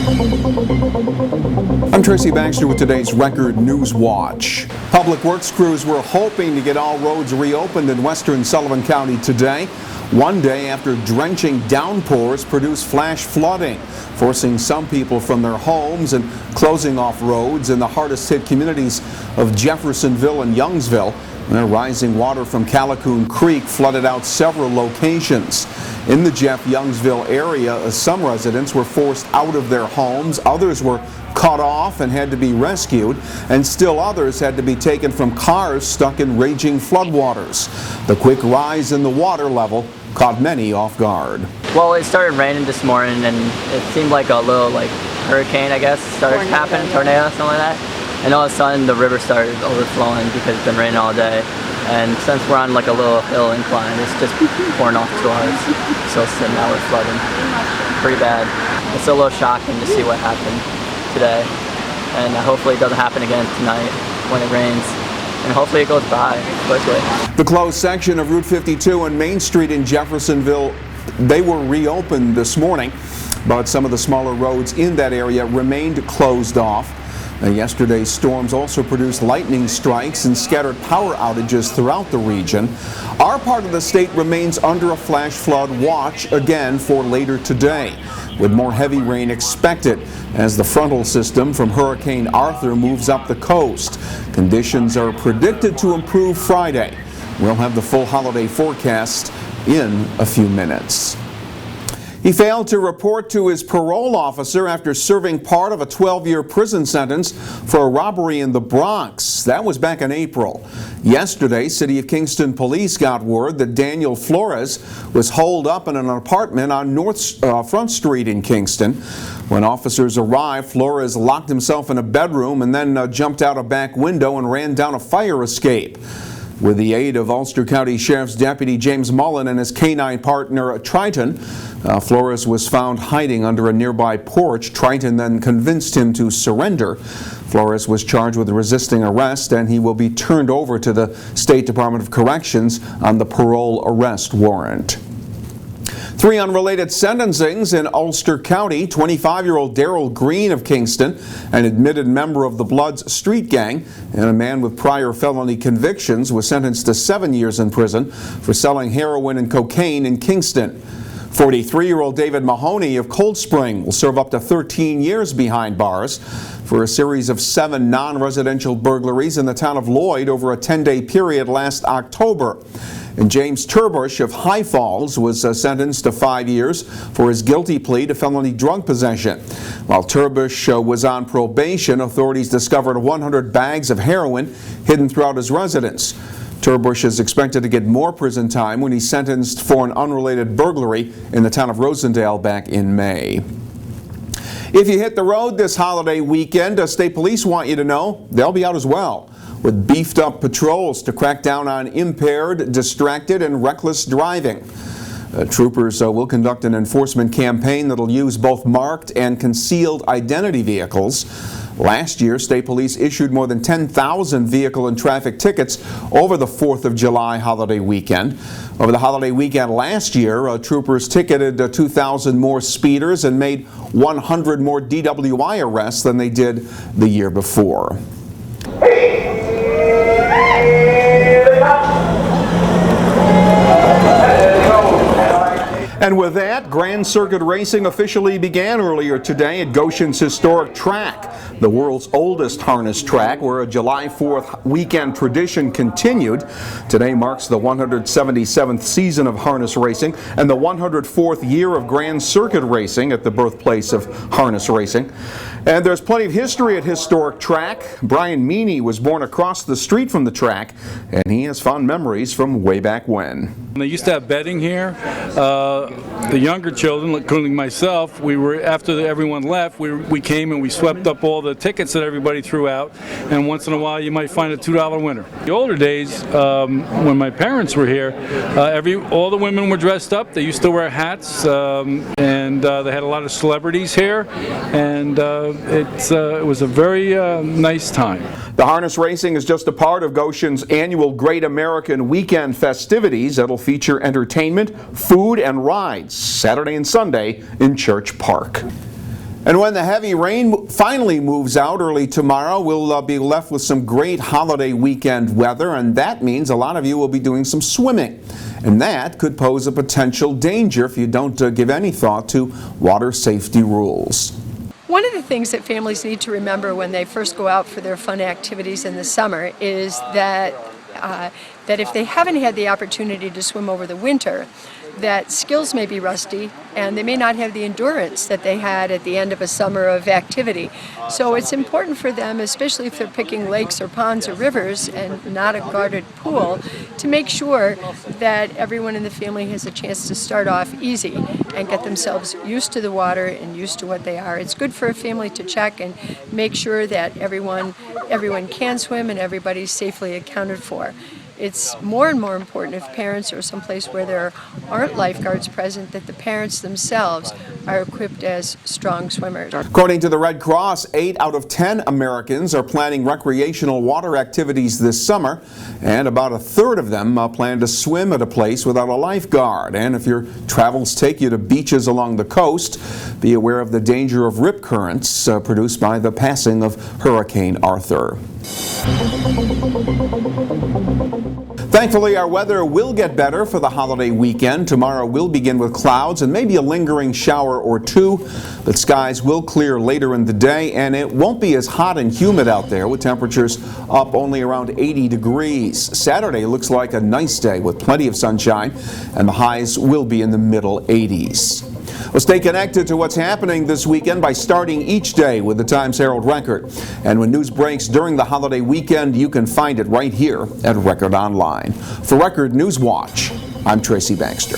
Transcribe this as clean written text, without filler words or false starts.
I'm Tracy Baxter with today's Record Newswatch. Public Works crews were hoping to get all roads reopened in Western Sullivan County today, one day after drenching downpours produced flash flooding, forcing some people from their homes and closing off roads in the hardest hit communities of Jeffersonville and Youngsville. Rising water from Callicoon Creek flooded out several locations. In the Jeff-Youngsville area, some residents were forced out of their homes, others were cut off and had to be rescued, and still others had to be taken from cars stuck in raging floodwaters. The quick rise in the water level caught many off guard. Well, it started raining this morning and it seemed like a little hurricane, I guess, started happening, tornado, something like that. And all of a sudden the river started overflowing because it's been raining all day. And since we're on a little hill incline, it's just pouring off to ours. So now we're flooding. Pretty bad. It's a little shocking to see what happened today. And hopefully it doesn't happen again tonight when it rains. And hopefully it goes by quickly. The closed section of Route 52 and Main Street in Jeffersonville, they were reopened this morning, but some of the smaller roads in that area remained closed off. Yesterday's storms also produced lightning strikes and scattered power outages throughout the region. Our part of the state remains under a flash flood watch again for later today, with more heavy rain expected as the frontal system from Hurricane Arthur moves up the coast. Conditions are predicted to improve Friday. We'll have the full holiday forecast in a few minutes. He failed to report to his parole officer after serving part of a 12-year prison sentence for a robbery in the Bronx. That was back in April. Yesterday, City of Kingston police got word that Daniel Flores was holed up in an apartment on Front Street in Kingston. When officers arrived, Flores locked himself in a bedroom and then jumped out a back window and ran down a fire escape. With the aid of Ulster County Sheriff's Deputy James Mullen and his canine partner Triton, Flores was found hiding under a nearby porch. Triton then convinced him to surrender. Flores was charged with resisting arrest, and he will be turned over to the State Department of Corrections on the parole arrest warrant. Three unrelated sentencings in Ulster County. 25-year-old Darrell Green of Kingston, an admitted member of the Bloods street gang, and a man with prior felony convictions, was sentenced to 7 years in prison for selling heroin and cocaine in Kingston. 43-year-old David Mahoney of Cold Spring will serve up to 13 years behind bars for a series of 7 non-residential burglaries in the town of Lloyd over a 10-day period last October. And James Turbush of High Falls was sentenced to 5 years for his guilty plea to felony drug possession. While Turbush was on probation, authorities discovered 100 bags of heroin hidden throughout his residence. Turbush is expected to get more prison time when he's sentenced for an unrelated burglary in the town of Rosendale back in May. If you hit the road this holiday weekend, state police want you to know they'll be out as well, with beefed up patrols to crack down on impaired, distracted, and reckless driving. Troopers will conduct an enforcement campaign that'll use both marked and concealed identity vehicles. Last year, state police issued more than 10,000 vehicle and traffic tickets over the 4th of July holiday weekend. Over the holiday weekend last year, troopers ticketed 2,000 more speeders and made 100 more DWI arrests than they did the year before. And with that, Grand Circuit racing officially began earlier today at Goshen's historic track, the world's oldest harness track, where a July 4th weekend tradition continued. Today marks the 177th season of harness racing and the 104th year of Grand Circuit racing at the birthplace of harness racing. And there's plenty of history at historic track. Brian Meany was born across the street from the track, and he has fond memories from way back when. They used to have betting here. The younger children, including myself, after everyone left, we came and we swept up all the tickets that everybody threw out, and once in a while you might find a $2 winner. The older days, when my parents were here, all the women were dressed up. They used to wear hats, and they had a lot of celebrities here, and it was a very nice time. The harness racing is just a part of Goshen's annual Great American Weekend festivities that'll feature entertainment, food, and rides Saturday and Sunday in Church Park. And when the heavy rain finally moves out early tomorrow, we'll be left with some great holiday weekend weather, and that means a lot of you will be doing some swimming. And that could pose a potential danger if you don't give any thought to water safety rules. One of the things that families need to remember when they first go out for their fun activities in the summer is that if they haven't had the opportunity to swim over the winter, that skills may be rusty and they may not have the endurance that they had at the end of a summer of activity. So it's important for them, especially if they're picking lakes or ponds or rivers and not a guarded pool, to make sure that everyone in the family has a chance to start off easy and get themselves used to the water and used to what they are. It's good for a family to check and make sure that everyone can swim and everybody's safely accounted for. It's more and more important if parents are someplace where there aren't lifeguards present that the parents themselves are equipped as strong swimmers. According to the Red Cross, 8 out of 10 Americans are planning recreational water activities this summer, and about a third of them plan to swim at a place without a lifeguard. And if your travels take you to beaches along the coast, be aware of the danger of rip currents produced by the passing of Hurricane Arthur. Thankfully, our weather will get better for the holiday weekend. Tomorrow will begin with clouds and maybe a lingering shower or two, but skies will clear later in the day, and it won't be as hot and humid out there with temperatures up only around 80 degrees. Saturday looks like a nice day with plenty of sunshine, and the highs will be in the middle 80s. Well, stay connected to what's happening this weekend by starting each day with the Times-Herald Record. And when news breaks during the holiday weekend, you can find it right here at Record Online. For Record Newswatch, I'm Tracy Baxter.